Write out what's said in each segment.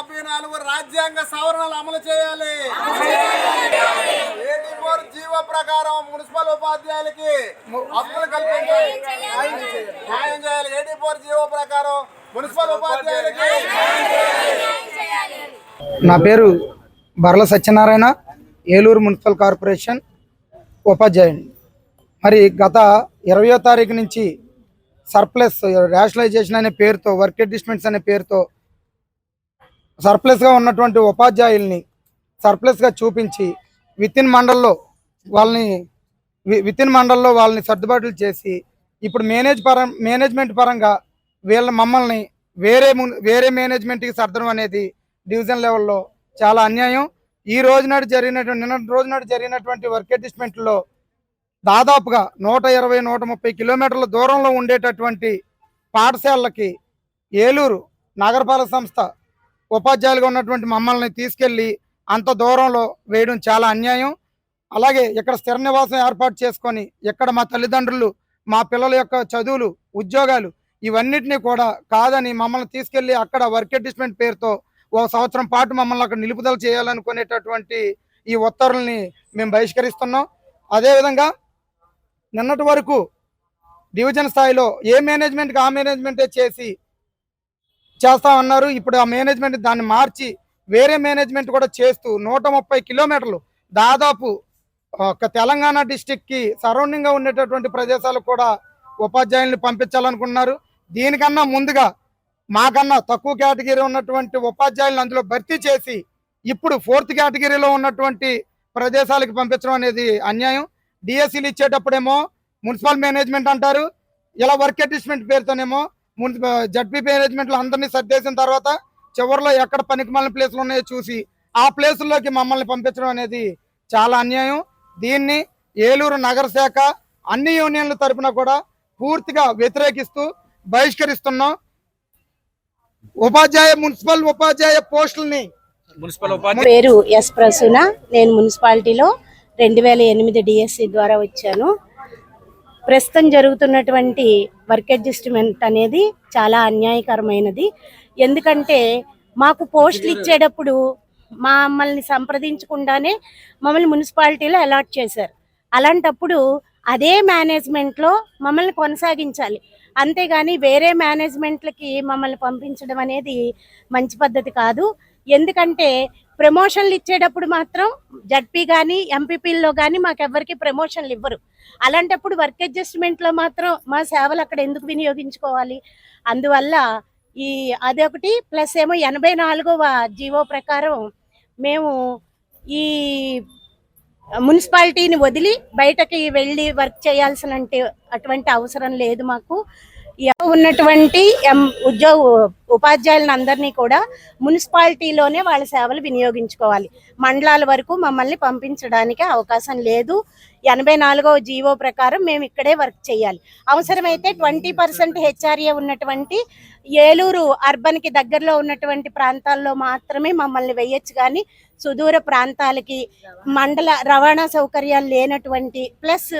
174 రాజ్యాంగ సవరణలు అమలు చేయాలి. 84 జీవో ప్రకారం మున్సిపల్ ఉపాధ్యాయులకి హక్కులు కల్పించాలి, న్యాయం చేయాలి. 84 జీవో ప్రకారం మున్సిపల్ ఉపాధ్యాయులకి. నా పేరు బర్ల సత్యనారాయణ, ఏలూరు మున్సిపల్ కార్పొరేషన్ ఉపాధ్యాయుని. మరి గత 20వ తారీఖు నుంచి సర్ప్లస్ రేషనలైజేషన్ అనే పేరుతో, వర్క్ అడ్జస్ట్మెంట్స్ అనే పేరుతో సర్ప్లస్గా ఉన్నటువంటి ఉపాధ్యాయుల్ని సర్ప్లస్గా చూపించి విత్ ఇన్ మండల్లో వాళ్ళని సర్దుబాట్లు చేసి ఇప్పుడు మేనేజ్మెంట్ పరంగా మమ్మల్ని వేరే మేనేజ్మెంట్కి సర్దడం అనేది డివిజన్ లెవెల్లో చాలా అన్యాయం. నిన్న రోజు నాడు జరిగినటువంటి వర్క్ అడ్జస్ట్మెంట్లో దాదాపుగా 120-130 కిలోమీటర్ల దూరంలో ఉండేటటువంటి పాఠశాలలకి ఏలూరు నగరపాలక సంస్థ ఉపాధ్యాయులుగా ఉన్నటువంటి మమ్మల్ని తీసుకెళ్ళి అంత దూరంలో వేయడం చాలా అన్యాయం. అలాగే ఇక్కడ స్థిర నివాసం ఏర్పాటు చేసుకొని ఇక్కడ మా తల్లిదండ్రులు, మా పిల్లల యొక్క చదువులు, ఉద్యోగాలు ఇవన్నిటినీ కూడా కాదని మమ్మల్ని తీసుకెళ్ళి అక్కడ వర్క్ అడ్జస్ట్మెంట్ పేరుతో 1 సంవత్సరం పాటు మమ్మల్ని అక్కడ నిలుపుదల చేయాలనుకునేటటువంటి ఈ ఉత్తర్వుల్ని మేము బహిష్కరిస్తున్నాం. అదేవిధంగా నిన్నటి వరకు డివిజన్ స్థాయిలో ఏ మేనేజ్మెంట్కి ఆ మేనేజ్మెంటే చేస్తామన్నారు. ఇప్పుడు ఆ మేనేజ్మెంట్ దాన్ని మార్చి వేరే మేనేజ్మెంట్ కూడా చేస్తూ 130 కిలోమీటర్లు దాదాపు ఒక తెలంగాణ డిస్టిక్కి సరౌండింగ్గా ఉండేటటువంటి ప్రదేశాలకు కూడా ఉపాధ్యాయుల్ని పంపించాలనుకున్నారు. దీనికన్నా ముందుగా మాకన్నా తక్కువ కేటగిరీ ఉన్నటువంటి ఉపాధ్యాయులను అందులో భర్తీ చేసి ఇప్పుడు 4th కేటగిరీలో ఉన్నటువంటి ప్రదేశాలకు పంపించడం అనేది అన్యాయం. డిఎస్సీలు ఇచ్చేటప్పుడేమో మున్సిపల్ మేనేజ్మెంట్ అంటారు, ఇలా వర్క్ అడ్జస్ట్మెంట్ పేరుతోనేమో జడ్పీ మేనేజ్మెంట్లు అందరినీ సర్దేసిన తర్వాత చివరిలో ఎక్కడ పనికిమాలిన ప్లేసులు ఉన్నాయో చూసి ఆ ప్లేసుల్లోకి మమ్మల్ని పంపించడం అనేది చాలా అన్యాయం. దీన్ని ఏలూరు నగర శాఖ అన్ని యూనియన్ల తరఫున కూడా పూర్తిగా వ్యతిరేకిస్తూ బహిష్కరిస్తున్నాం. మున్సిపల్ ఉపాధ్యాయ పోస్టుల్ని పేరు ఎస్ ప్రసూన. నేను మున్సిపాలిటీలో 2008 డిఎస్సి ద్వారా వచ్చాను. ప్రస్తుతం జరుగుతున్నటువంటి వర్క్ అడ్జస్ట్మెంట్ అనేది చాలా అన్యాయకరమైనది. ఎందుకంటే మాకు పోస్టులు ఇచ్చేటప్పుడు మమ్మల్ని సంప్రదించకుండానే మమ్మల్ని మున్సిపాలిటీలో అలాట్ చేశారు. అలాంటప్పుడు అదే మేనేజ్మెంట్లో మమ్మల్ని కొనసాగించాలి, అంతేగాని వేరే మేనేజ్మెంట్లకి మమ్మల్ని పంపించడం అనేది మంచి పద్ధతి కాదు. ఎందుకంటే ప్రమోషన్లు ఇచ్చేటప్పుడు మాత్రం జడ్పీ కానీ ఎంపీపీల్లో కానీ మాకెవ్వరికి ప్రమోషన్లు ఇవ్వరు. అలాంటప్పుడు వర్క్ అడ్జస్ట్మెంట్లో మాత్రం మా సేవలు అక్కడ ఎందుకు వినియోగించుకోవాలి? అందువల్ల అదొకటి. ప్లస్ ఏమో 84వ జీవో ప్రకారం మేము ఈ మున్సిపాలిటీని వదిలి బయటకి వెళ్ళి వర్క్ చేయాల్సిన అటువంటి అవసరం లేదు మాకు. ఉన్నటువంటి ఉపాధ్యాయులను అందరినీ కూడా మున్సిపాలిటీలోనే వాళ్ళ సేవలు వినియోగించుకోవాలి. మండలాల వరకు మమ్మల్ని పంపించడానికి అవకాశం లేదు. 84వ జీవో ప్రకారం మేము ఇక్కడే వర్క్ చేయాలి. అవసరమైతే 20% హెచ్ఆర్ఏ ఉన్నటువంటి ఏలూరు అర్బన్కి దగ్గరలో ఉన్నటువంటి ప్రాంతాల్లో మాత్రమే మమ్మల్ని వేయచ్చు, కానీ సుదూర ప్రాంతాలకి మండల రవాణా సౌకర్యాలు లేనటువంటి, ప్లస్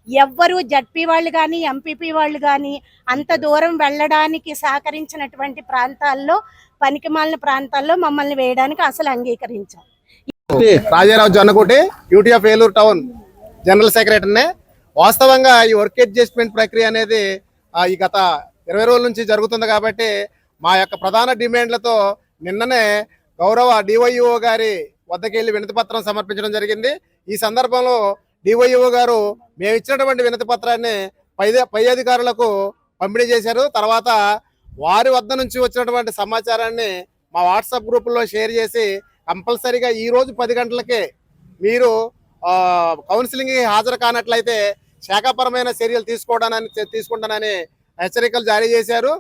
ఎవ్వరూ జడ్పీ వాళ్ళు కానీ ఎంపీపీ వాళ్ళు కానీ అంత దూరం వెళ్ళడానికి సహకరించినటువంటి ప్రాంతాల్లో, పనికిమాలిన ప్రాంతాల్లో మమ్మల్ని వేయడానికి అసలు అంగీకరించాం. Rajarao Jonnakoti, UTF Eluru town general సెక్రటరీనే. వాస్తవంగా ఈ వర్క్ అడ్జస్ట్మెంట్ ప్రక్రియ అనేది ఈ గత 20 రోజుల నుంచి జరుగుతుంది కాబట్టి మా యొక్క ప్రధాన డిమాండ్లతో నిన్ననే గౌరవ డివైఓ గారి వద్దకు వెళ్ళి వినతి పత్రం సమర్పించడం జరిగింది. ఈ సందర్భంలో డివైఓ గారు మేము ఇచ్చినటువంటి వినతి పత్రాన్ని పై అధికారులకు పంపిణీ చేశారు. తర్వాత వారి వద్ద నుంచి వచ్చినటువంటి సమాచారాన్ని మా వాట్సాప్ గ్రూపుల్లో షేర్ చేసి కంపల్సరీగా ఈరోజు 10 గంటలకే మీరు కౌన్సిలింగ్కి హాజరు కానట్లయితే శాఖాపరమైన చర్యలు తీసుకుంటానని హెచ్చరికలు జారీ చేశారు.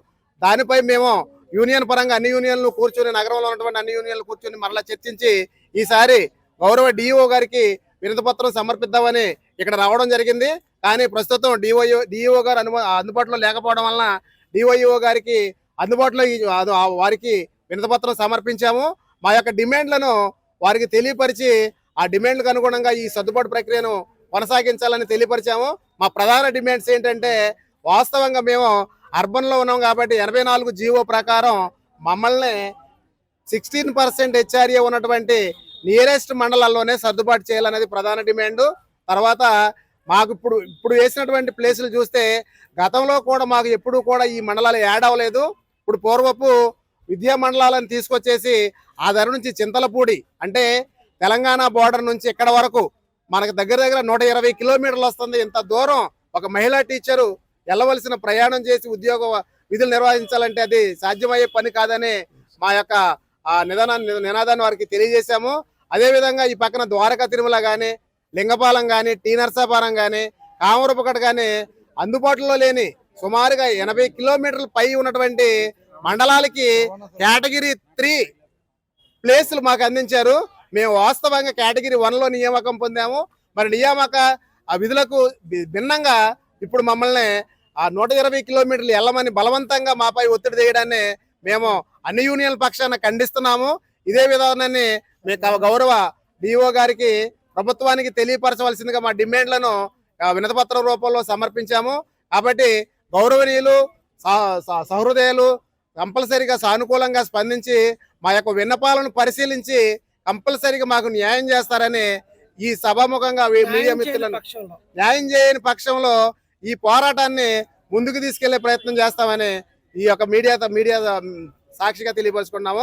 దానిపై మేము యూనియన్ పరంగా అన్ని యూనియన్లు కూర్చొని, నగరంలో ఉన్నటువంటి అన్ని యూనియన్లు కూర్చొని మరలా చర్చించి ఈసారి గౌరవ డిఓ గారికి వినతి పత్రం సమర్పిద్దామని ఇక్కడ రావడం జరిగింది. కానీ ప్రస్తుతం డిఓ గారు అందుబాటులో లేకపోవడం వలన డివైఓ గారికి అందుబాటులో వారికి వినతి పత్రం సమర్పించాము. మా యొక్క డిమాండ్లను వారికి తెలియపరిచి ఆ డిమాండ్లకు అనుగుణంగా ఈ సర్దుబాటు ప్రక్రియను కొనసాగించాలని తెలియపరిచాము. మా ప్రధాన డిమాండ్స్ ఏంటంటే, వాస్తవంగా మేము అర్బన్లో ఉన్నాం కాబట్టి 84 జీవో ప్రకారం మమ్మల్ని 16% హెచ్ఆర్ఏ ఉన్నటువంటి నియరెస్ట్ మండలాల్లోనే సర్దుబాటు చేయాలనేది ప్రధాన డిమాండ్. తర్వాత మాకు ఇప్పుడు వేసినటువంటి ప్లేసులు చూస్తే గతంలో కూడా మాకు ఎప్పుడు కూడా ఈ మండలాలు యాడ్ అవ్వలేదు. ఇప్పుడు పూర్వపు విద్యా మండలాలను తీసుకొచ్చేసి ఆ ధర నుంచి చింతలపూడి అంటే తెలంగాణ బోర్డర్ నుంచి ఇక్కడ వరకు మనకు దగ్గర 120 కిలోమీటర్లు వస్తుంది. ఇంత దూరం ఒక మహిళా టీచరు వెళ్ళవలసిన ప్రయాణం చేసి ఉద్యోగ విధులు నిర్వహించాలంటే అది సాధ్యమయ్యే పని కాదని మా యొక్క నినాదాన్ని వారికి తెలియజేశాము. అదేవిధంగా ఈ పక్కన ద్వారకా తిరుమల కానీ, లింగపాలెం కానీ, టీ నరసాపురం కానీ, కామరూపకట కానీ అందుబాటులో లేని సుమారుగా 80 కిలోమీటర్ల పై ఉన్నటువంటి మండలాలకి కేటగిరీ 3 ప్లేసులు మాకు అందించారు. మేము వాస్తవంగా కేటగిరీ 1లో నియామకం పొందాము. మరి నియామక ఆ విధులకు భిన్నంగా ఇప్పుడు మమ్మల్ని ఆ 120 కిలోమీటర్లు వెళ్ళమని బలవంతంగా మాపై ఒత్తిడి చేయడాన్ని మేము అన్ని యూనియన్ల పక్షాన ఖండిస్తున్నాము. ఇదే విధానాన్ని మేము గౌరవ డిఓ గారికి ప్రభుత్వానికి తెలియపరచవలసిందిగా మా డిమాండ్లను వినతిపత్రం రూపంలో సమర్పించాము. కాబట్టి గౌరవనీయులు సహృదయులు కంపల్సరీగా సానుకూలంగా స్పందించి మా యొక్క విన్నపాలను పరిశీలించి కంపల్సరీగా మాకు న్యాయం చేస్తారని ఈ సభాముఖంగా మీడియా మిత్రులను న్యాయం చేయని పక్షంలో ఈ పోరాటాన్ని ముందుకు తీసుకెళ్లే ప్రయత్నం చేస్తామని ఈ యొక్క మీడియా సాక్షిగా తెలియపరుచుకున్నాము.